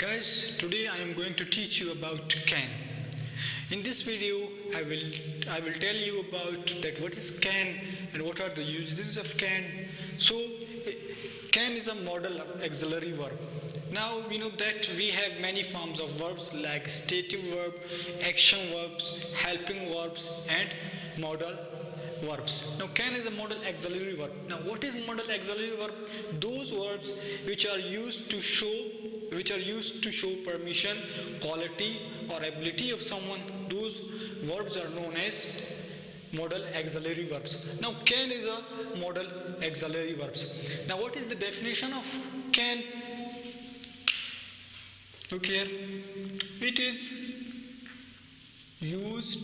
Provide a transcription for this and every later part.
Guys, today I am going to teach you about can. In this video, I will tell you about that what is can and what are the uses of can. So, can is a modal auxiliary verb. Now we know that we have many forms of verbs like stative verb, action verbs, helping verbs, and modal verbs. Now can is a modal auxiliary verb. Now what is modal auxiliary verb? Those verbs which are used to show permission, quality or ability of someone. Those verbs are known as modal auxiliary verbs. Now can is a modal auxiliary verbs. Now what is the definition of can? Look here. It is used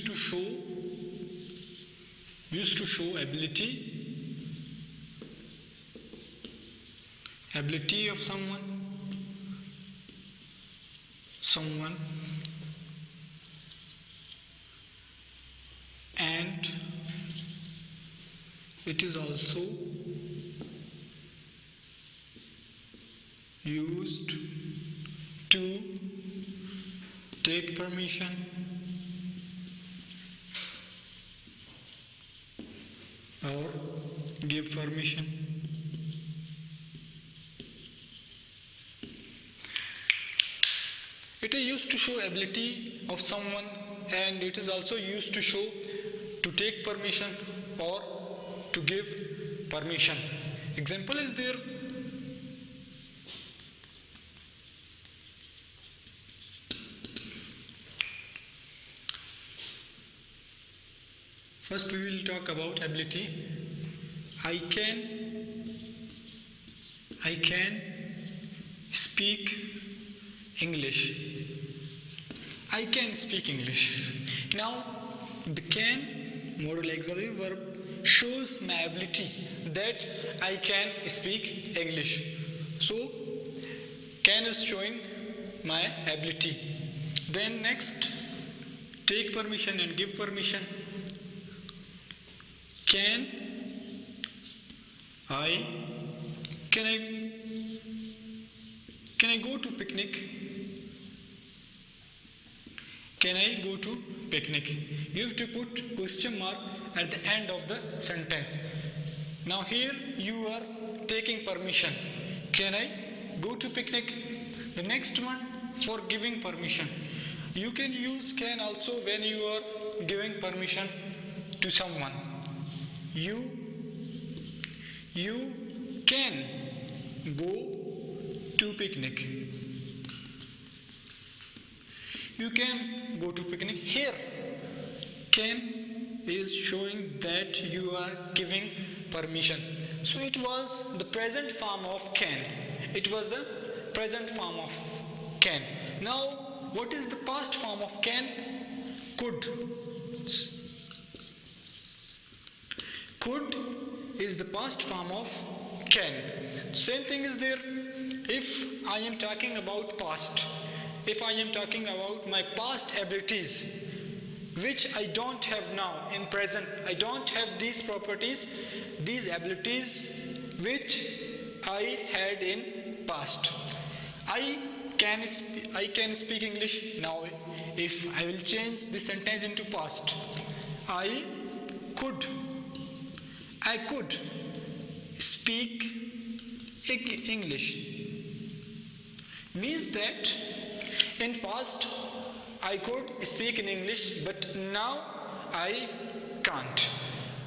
to show ability of someone, and it is also used to take permission or give permission. It is used to show ability of someone, and it is also used to take permission or to give permission. Example is there. First we will talk about ability. I can speak English. I can speak English. Now the can modal auxiliary verb shows my ability that I can speak English. So can is showing my ability. Then next, take permission and give permission. Can I go to picnic? Can I go to picnic? You have to put question mark at the end of the sentence. Now here you are taking permission. Can I go to picnic? The next one, for giving permission. You can use can also when you are giving permission to someone. You can go to picnic. You can go to picnic. Here, can is showing that you are giving permission. So it was the present form of can. It was the present form of can. Now, what is the past form of can? Could. Could is the past form of can. Same thing is there. If I am talking about past, if I am talking about my past abilities, which I don't have now in present, I don't have these properties, these abilities which I had in past. I can speak English. Now if I will change this sentence into past, I could speak English. Means that in past I could speak in English, but now I can't.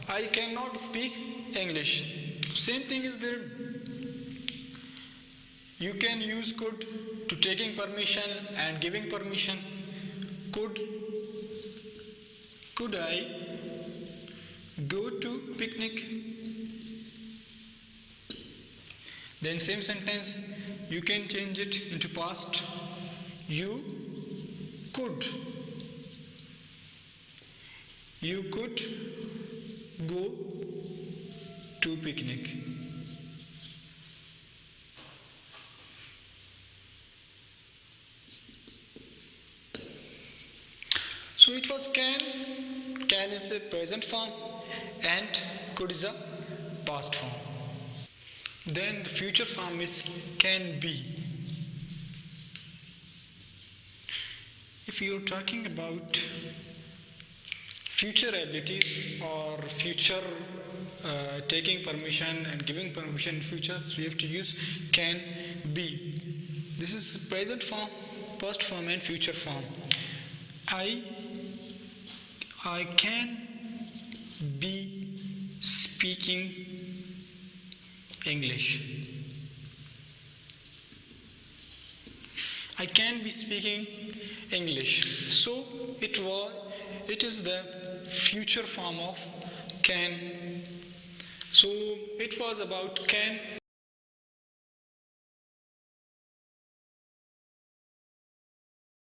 I cannot speak English. Same thing is there. You can use could to taking permission and giving permission. Could I go to picnic? Then same sentence, you can change it into past. You could go to picnic. So it was can is a present form and could is a past form. Then the future form is can be. If you're talking about future abilities or future taking permission and giving permission in future, so you have to use can be. This is present form, past form and future form. I can be speaking English. I can be speaking English. So it is the future form of can. So it was about can